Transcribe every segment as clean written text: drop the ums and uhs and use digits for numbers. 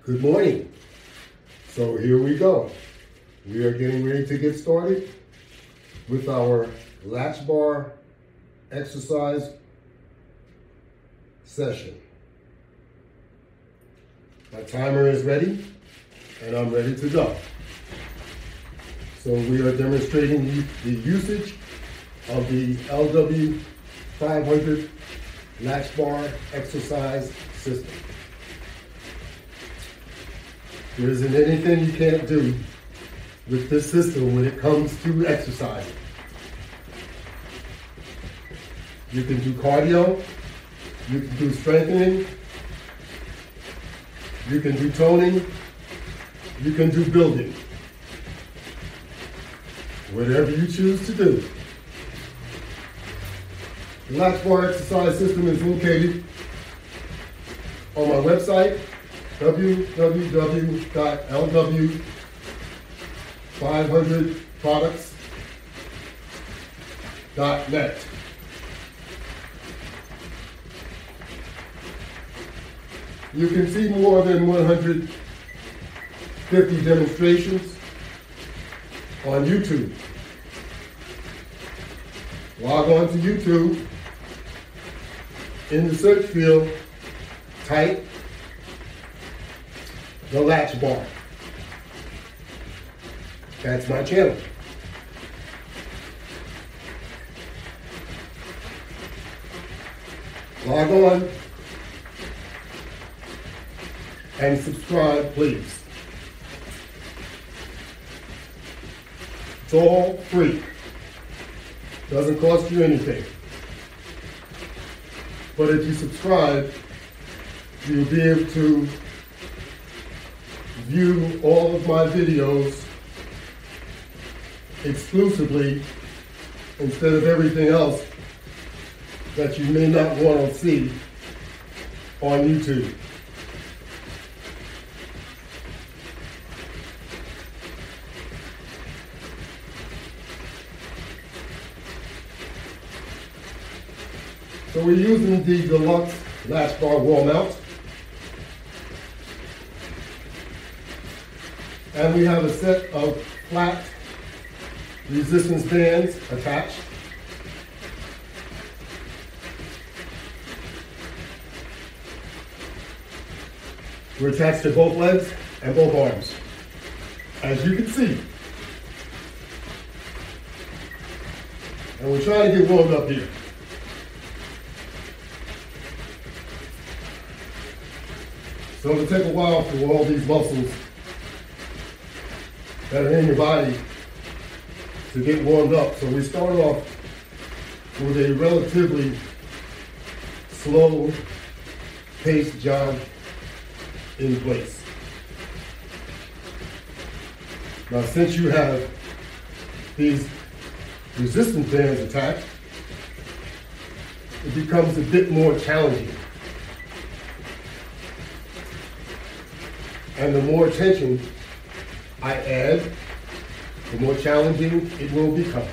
Good morning. So here we go. We are getting ready to get started with our latch bar exercise session. My timer is ready and I'm ready to go. So we are demonstrating the usage of the LW500 latch bar exercise system. There isn't anything you can't do with this system when it comes to exercising. You can do cardio, you can do strengthening, you can do toning, you can do building. Whatever you choose to do. The latch bar exercise system is located on my website, www.lw500products.net. You can see more than 150 demonstrations on YouTube. Log on to YouTube. In the search field, type the latch bar. That's my channel. Log on and subscribe, please. It's all free. Doesn't cost you anything. But if you subscribe, you'll be able to view all of my videos exclusively instead of everything else that you may not want to see on YouTube. So we're using the deluxe latch bar wall mount. And we have a set of flat resistance bands attached. We're attached to both legs and both arms, as you can see. And we're trying to get warmed up here. So it'll take a while for all these muscles that are in your body to get warmed up. So we start off with a relatively slow paced jog in place. Now since you have these resistance bands attached, it becomes a bit more challenging. And the more tension I add, the more challenging it will become.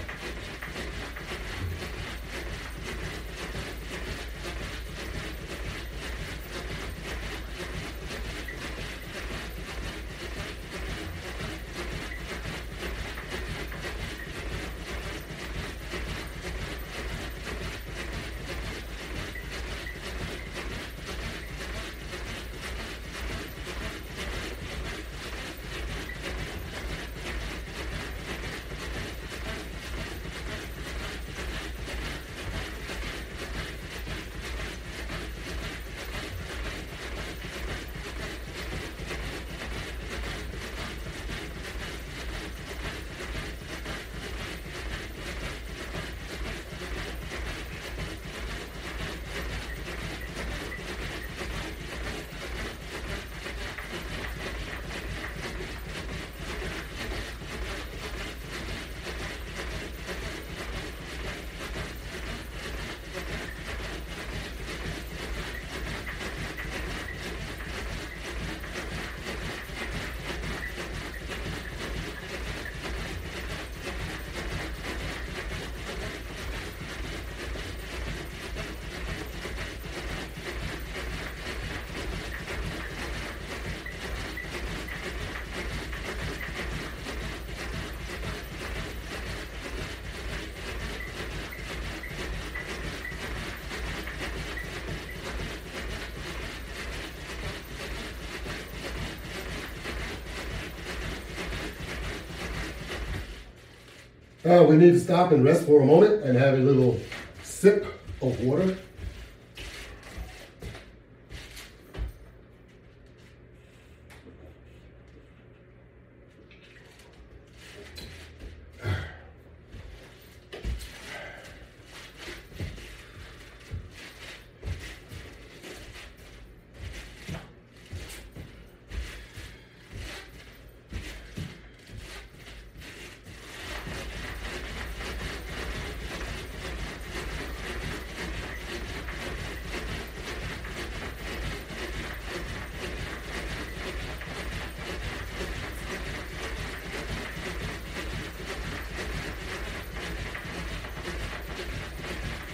We need to stop and rest for a moment and have a little sip of water.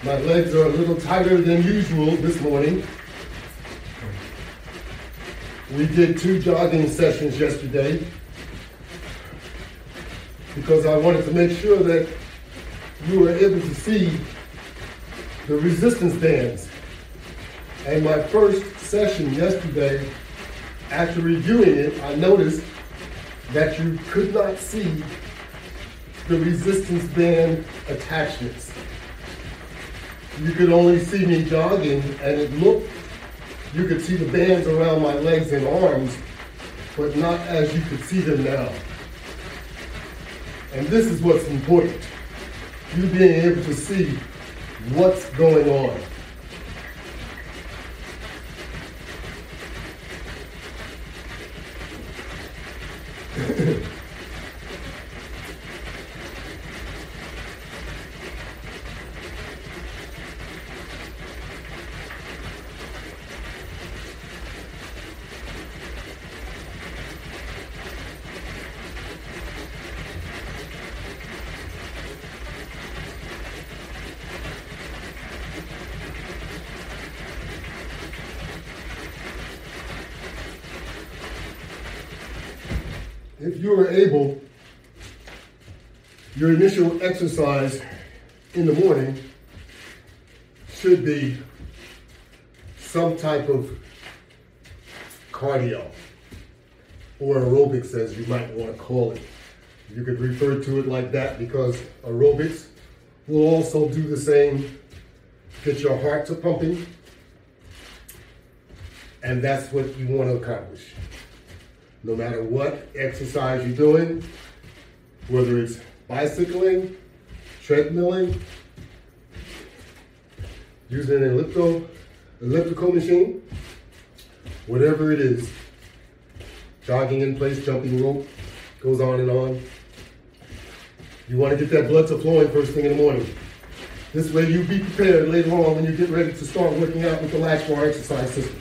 My legs are a little tighter than usual this morning. We did 2 jogging sessions yesterday because I wanted to make sure that you were able to see the resistance bands. And my first session yesterday, after reviewing it, I noticed that you could not see the resistance band attachments. You could only see me jogging, and it looked, you could see the bands around my legs and arms, but not as you could see them now. And this is what's important, you being able to see what's going on. If you are able, your initial exercise in the morning should be some type of cardio or aerobics, as you might want to call it. You could refer to it like that because aerobics will also do the same, get your heart to pumping, and that's what you want to accomplish. No matter what exercise you're doing, whether it's bicycling, treadmilling, using an elliptical machine, whatever it is, jogging in place, jumping rope, goes on and on. You want to get that blood flowing first thing in the morning. This way you be prepared later on when you get ready to start working out with the Latchbar exercise system.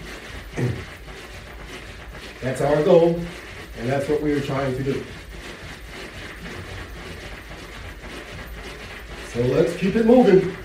That's our goal, and that's what we are trying to do. So let's keep it moving.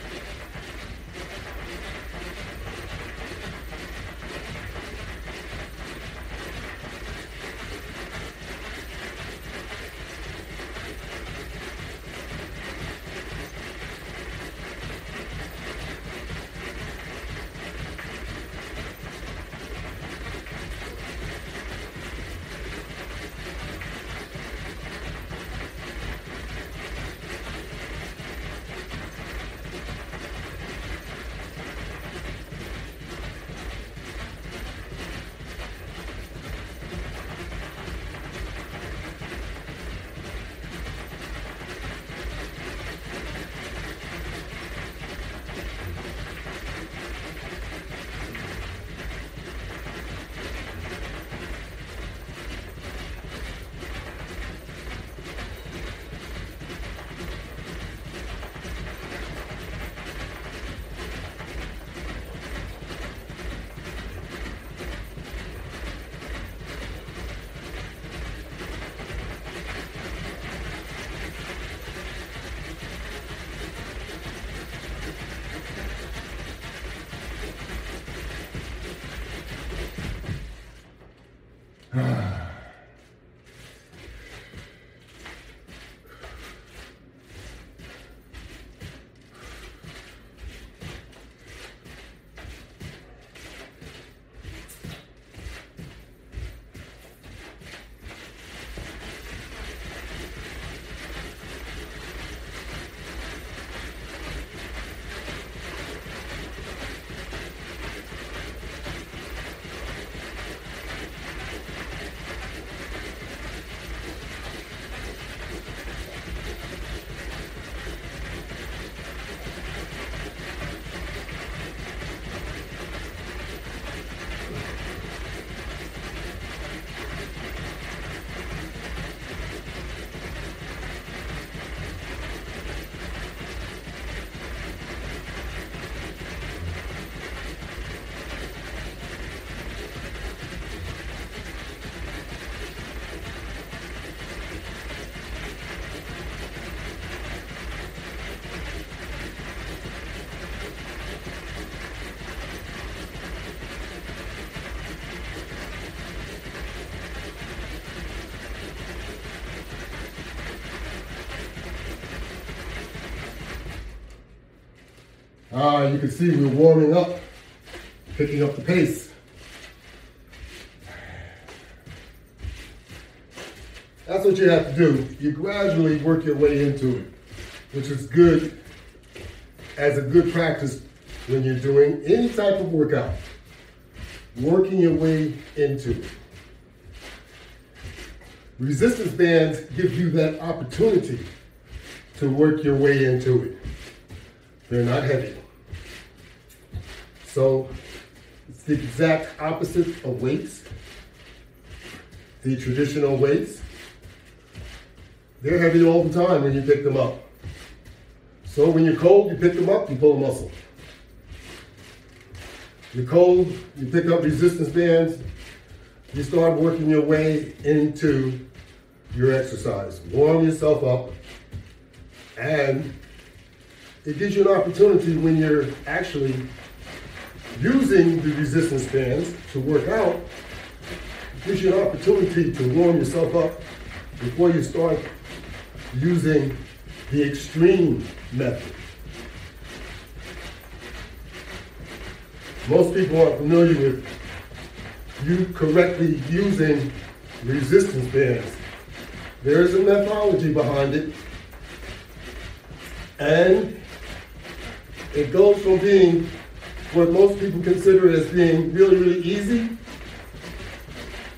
You can see we're warming up, picking up the pace. That's what you have to do. You gradually work your way into it, which is good as a good practice when you're doing any type of workout. Working your way into it. Resistance bands give you that opportunity to work your way into it. They're not heavy. So it's the exact opposite of weights, the traditional weights. They're heavy all the time when you pick them up. So when you're cold, you pick them up, you pull a muscle. You're cold, you pick up resistance bands, you start working your way into your exercise. Warm yourself up, and it gives you an opportunity when you're actually using the resistance bands to work out. It gives you an opportunity to warm yourself up before you start using the extreme method. Most people aren't familiar with you correctly using resistance bands. There is a methodology behind it, and it goes from being what most people consider as being really, really easy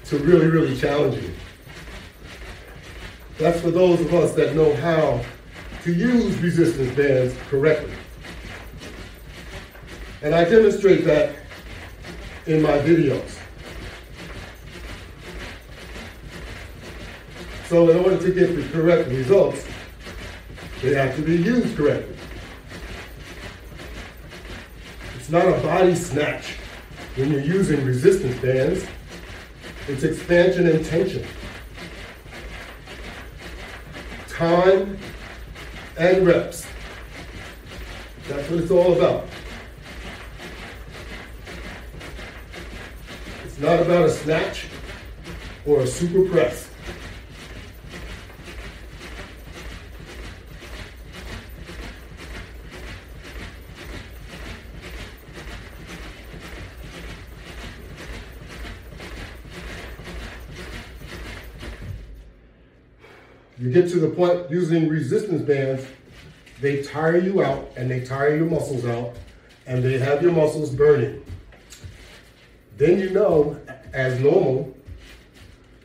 to really, really challenging. That's for those of us that know how to use resistance bands correctly. And I demonstrate that in my videos. So in order to get the correct results, they have to be used correctly. It's not a body snatch when you're using resistance bands. It's expansion and tension. Time and reps. That's what it's all about. It's not about a snatch or a super press. You get to the point using resistance bands, they tire you out and they tire your muscles out and they have your muscles burning. Then you know, as normal,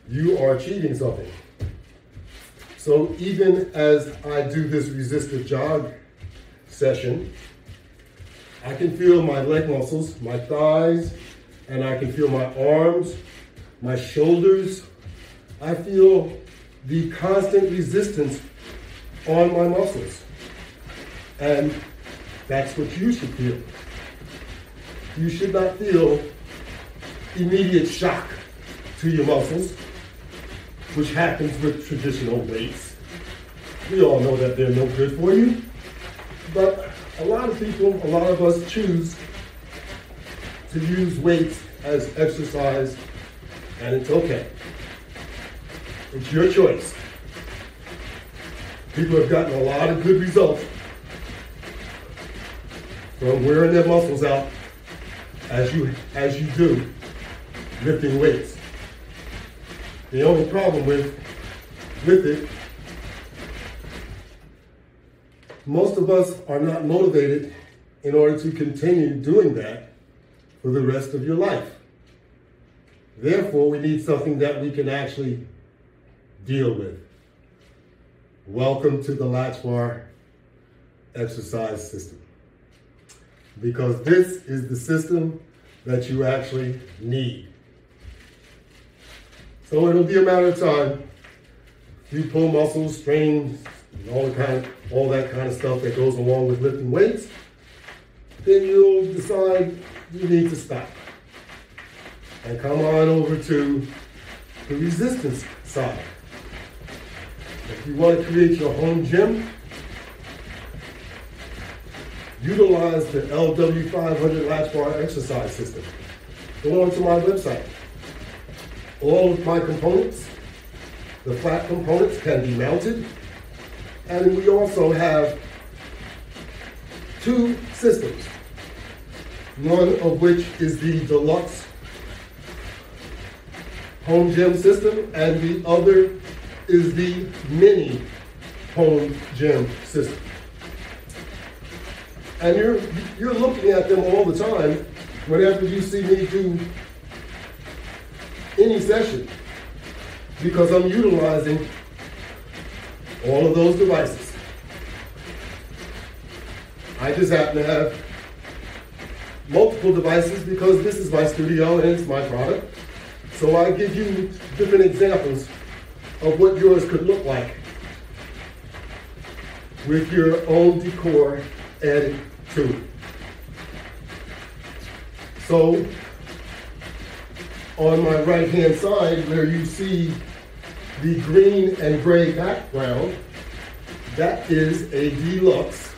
you are achieving something. So even as I do this resistive jog session, I can feel my leg muscles, my thighs, and I can feel my arms, my shoulders. I feel the constant resistance on my muscles. And that's what you should feel. You should not feel immediate shock to your muscles, which happens with traditional weights. We all know that they're no good for you, but a lot of people, a lot of us choose to use weights as exercise, and it's okay. It's your choice. People have gotten a lot of good results from wearing their muscles out as you do lifting weights. The only problem with it, most of us are not motivated in order to continue doing that for the rest of your life. Therefore, we need something that we can actually deal with. Welcome to the Latchbar exercise system. Because this is the system that you actually need. So it'll be a matter of time. You pull muscles, strain, and all that kind of stuff that goes along with lifting weights, then you'll decide you need to stop. And come on over to the resistance side. If you want to create your home gym, utilize the LW500 Latchbar exercise system. Go onto my website. All of my components, the flat components, can be mounted. And we also have two systems, one of which is the deluxe home gym system, and the other is the mini home gym system. And you're looking at them all the time whenever you see me do any session, because I'm utilizing all of those devices. I just happen to have multiple devices because this is my studio and it's my product. So I give you different examples of what yours could look like with your own decor added to it. So on my right hand side, where you see the green and gray background, that is a deluxe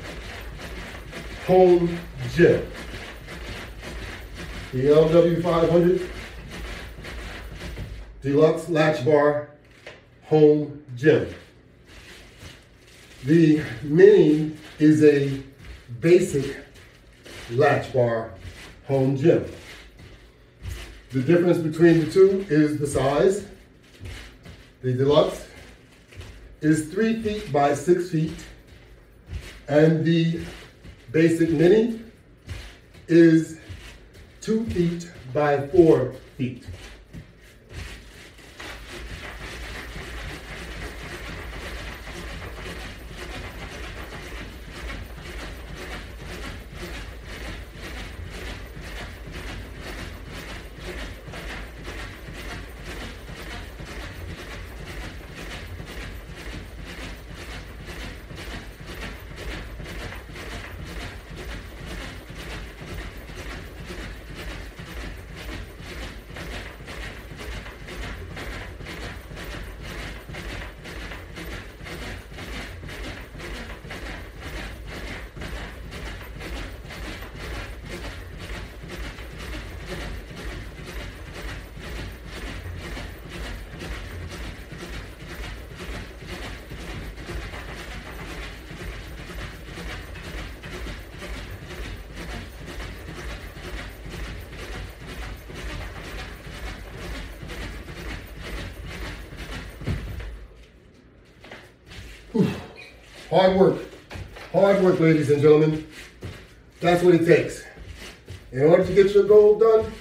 home gym. The LW500 Deluxe Latchbar Home Gym. The Mini is a basic Latchbar Home Gym. The difference between the two is the size. The Deluxe is 3 feet by 6 feet, and the Basic Mini is 2 feet by 4 feet. Hard work, ladies and gentlemen. That's what it takes. In order to get your goal done,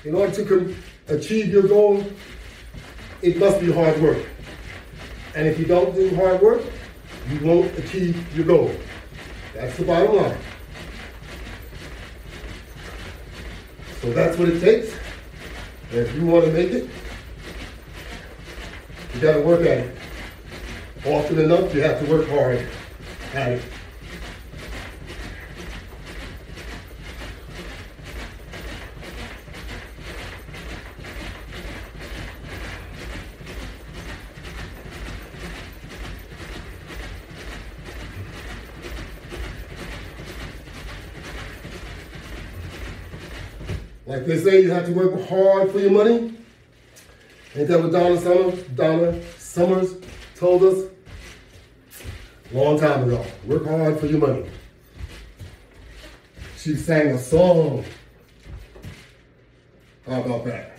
in order to achieve your goal, it must be hard work. And if you don't do hard work, you won't achieve your goal. That's the bottom line. So that's what it takes. And if you want to make it, you got to work at it. Often enough, you have to work hard at it. Like they say, you have to work hard for your money. Ain't that what Donna Summers told us a long time ago? Work hard for your money. She sang a song. How about that?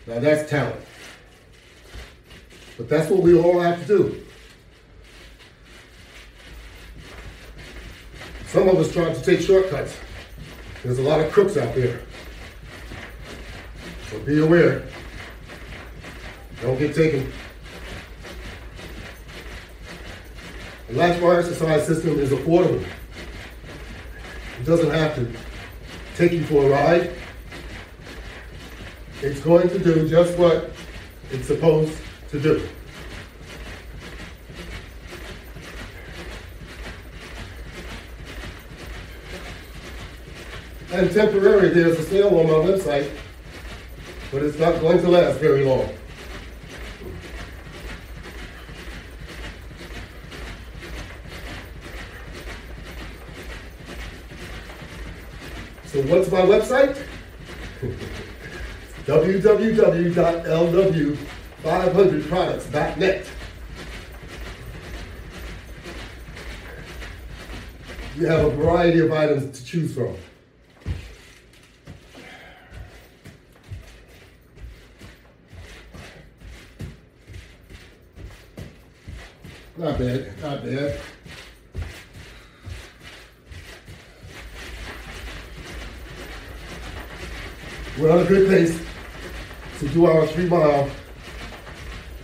Now that's talent. But that's what we all have to do. Some of us try to take shortcuts. There's a lot of crooks out there. So be aware. Don't get taken. The Latchbar exercise system is affordable. It doesn't have to take you for a ride. It's going to do just what it's supposed to do. And temporarily, there's a sale on my website, but it's not going to last very long. So what's my website? www.lw500products.net. You have a variety of items to choose from. Not bad, not bad. We're on a good pace to do our 3-mile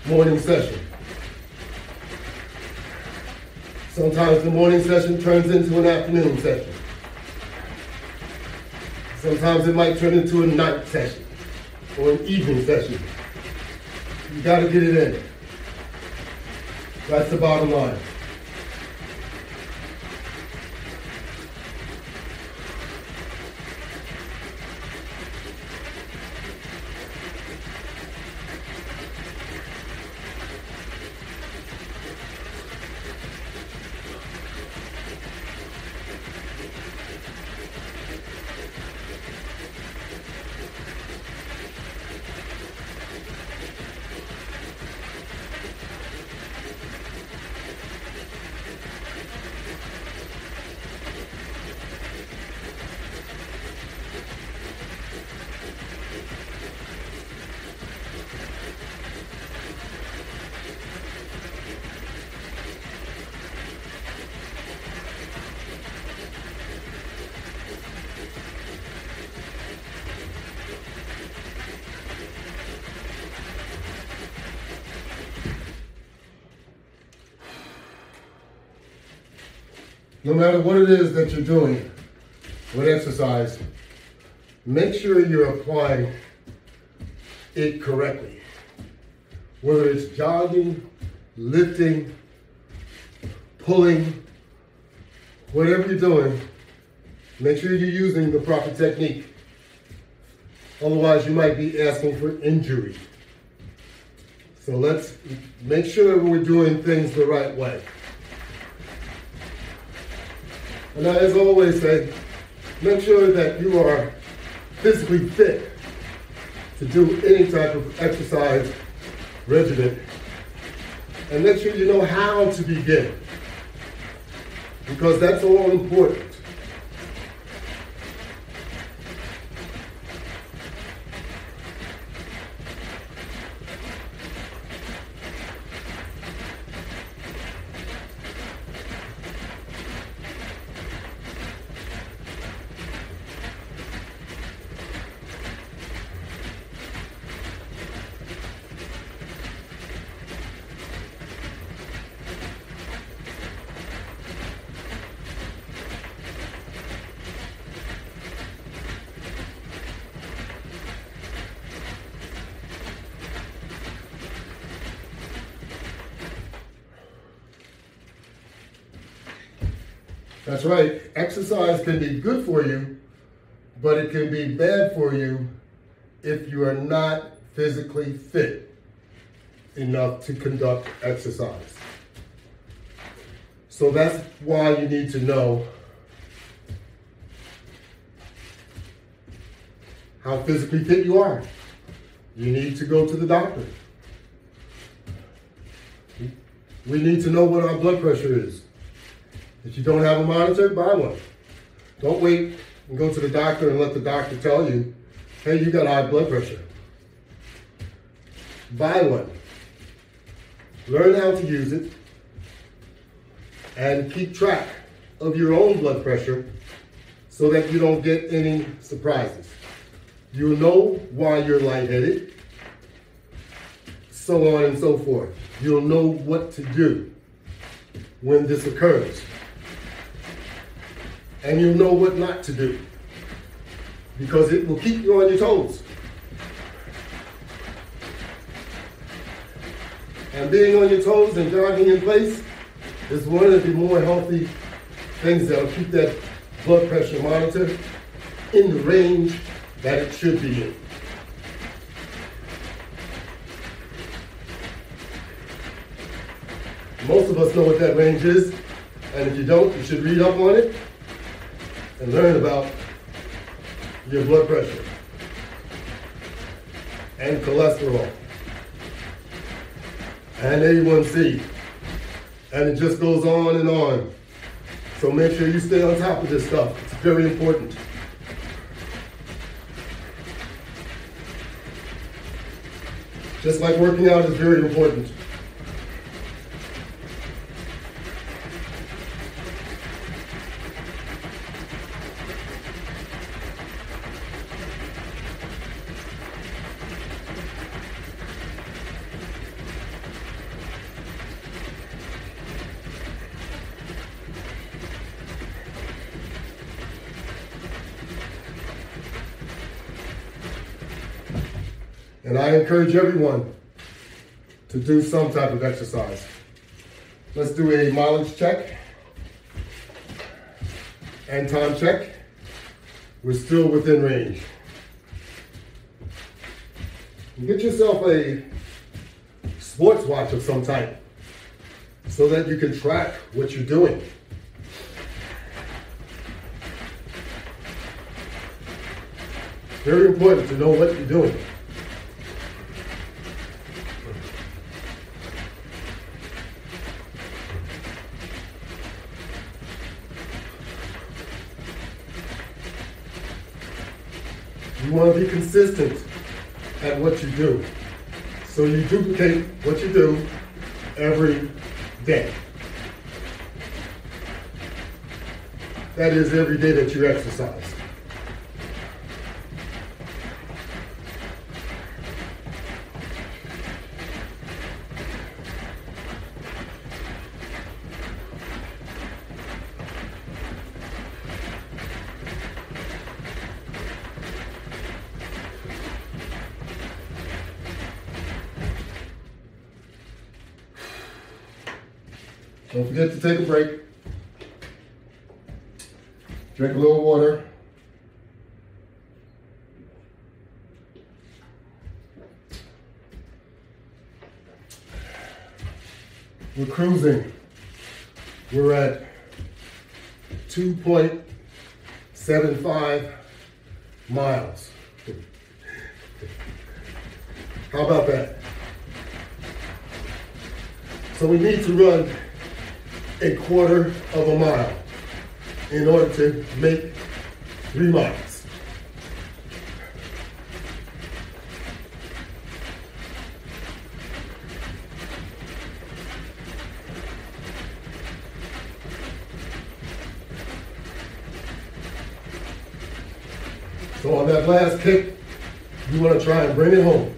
morning session. Sometimes the morning session turns into an afternoon session. Sometimes it might turn into a night session or an evening session. You gotta get it in. That's the bottom line. No matter what it is that you're doing with exercise, make sure you're applying it correctly. Whether it's jogging, lifting, pulling, whatever you're doing, make sure you're using the proper technique. Otherwise, you might be asking for injury. So let's make sure we're doing things the right way. And I, as I always say, make sure that you are physically fit to do any type of exercise regimen. And make sure you know how to begin, because that's all important. That's right. Exercise can be good for you, but it can be bad for you if you are not physically fit enough to conduct exercise. So that's why you need to know how physically fit you are. You need to go to the doctor. We need to know what our blood pressure is. If you don't have a monitor, buy one. Don't wait and go to the doctor and let the doctor tell you, hey, you got high blood pressure. Buy one. Learn how to use it and keep track of your own blood pressure so that you don't get any surprises. You'll know why you're lightheaded, so on and so forth. You'll know what to do when this occurs. And you'll know what not to do, because it will keep you on your toes. And being on your toes and jogging in place is one of the more healthy things that will keep that blood pressure monitor in the range that it should be in. Most of us know what that range is, and if you don't, you should read up on it and learn about your blood pressure. and cholesterol and A1C. And it just goes on and on. So make sure you stay on top of this stuff. It's very important. Just like working out is very important. And I encourage everyone to do some type of exercise. Let's do a mileage check and time check. We're still within range. Get yourself a sports watch of some type so that you can track what you're doing. Very important to know what you're doing. You want to be consistent at what you do. So you duplicate what you do every day. That is every day that you exercise. Don't forget to take a break. Drink a little water. We're cruising. We're at 2.75 miles. How about that? So we need to run a quarter of a mile in order to make 3 miles. So on that last kick, you want to try and bring it home.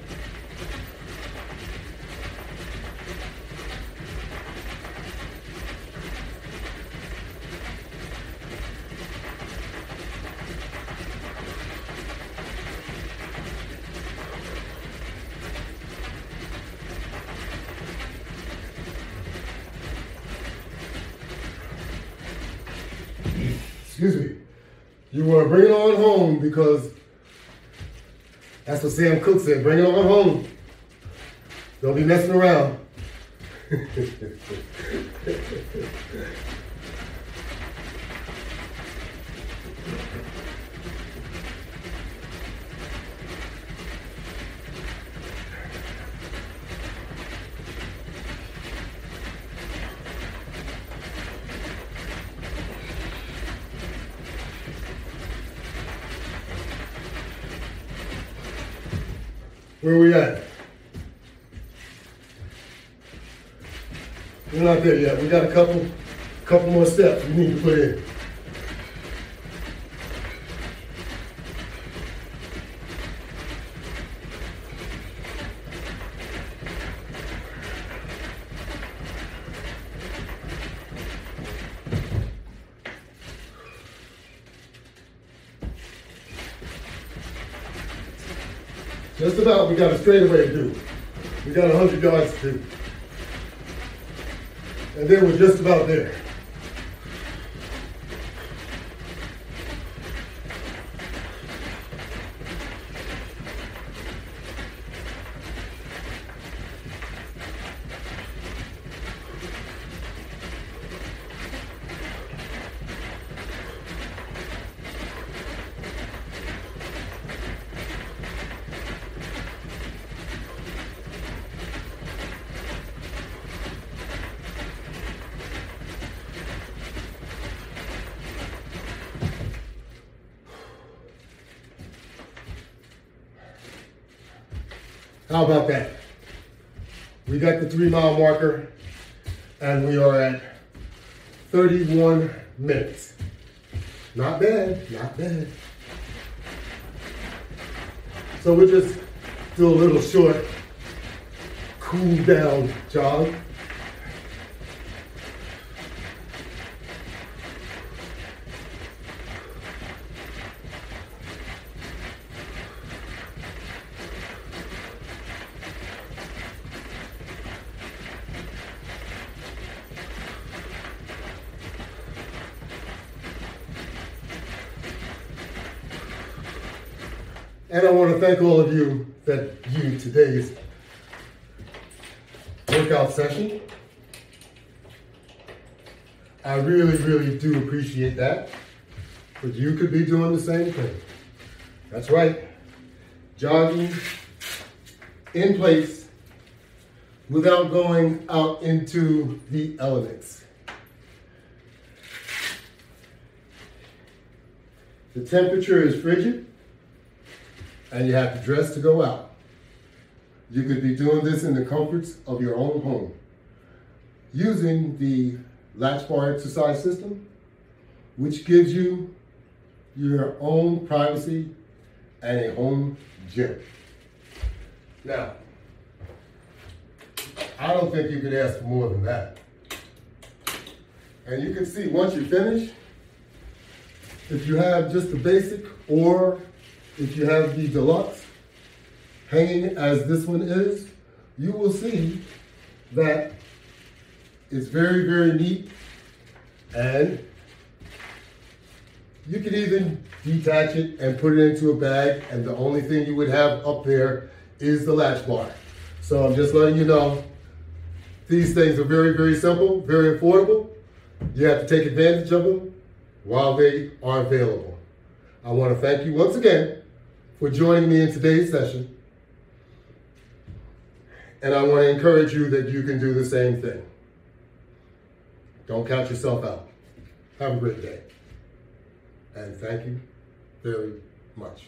Excuse me. You want to bring it on home because that's what Sam Cooke said. Bring it on home. Don't be messing around. Where are we at? We're not there yet. We got a couple more steps we need to put in. Just about, we got a straightaway to do. We got 100 yards to do. And then we're just about there. How about that? We got the 3-mile marker and we are at 31 minutes. Not bad, not bad. So we'll just do a little short cool down jog. And I want to thank all of you that viewed today's workout session. I really, really do appreciate that. But you could be doing the same thing. That's right. Jogging in place without going out into the elements. The temperature is frigid, and you have to dress to go out. You could be doing this in the comforts of your own home, using the Latchbar exercise system, which gives you your own privacy and a home gym. Now, I don't think you could ask for more than that. And you can see once you finish, if you have just the basic, or if you have the deluxe hanging as this one is, you will see that it's very, very neat, and you can even detach it and put it into a bag, and the only thing you would have up there is the latch bar. So I'm just letting you know, these things are very, very simple, very affordable. You have to take advantage of them while they are available. I want to thank you once again for joining me in today's session. And I want to encourage you that you can do the same thing. Don't count yourself out. Have a great day. And thank you very much.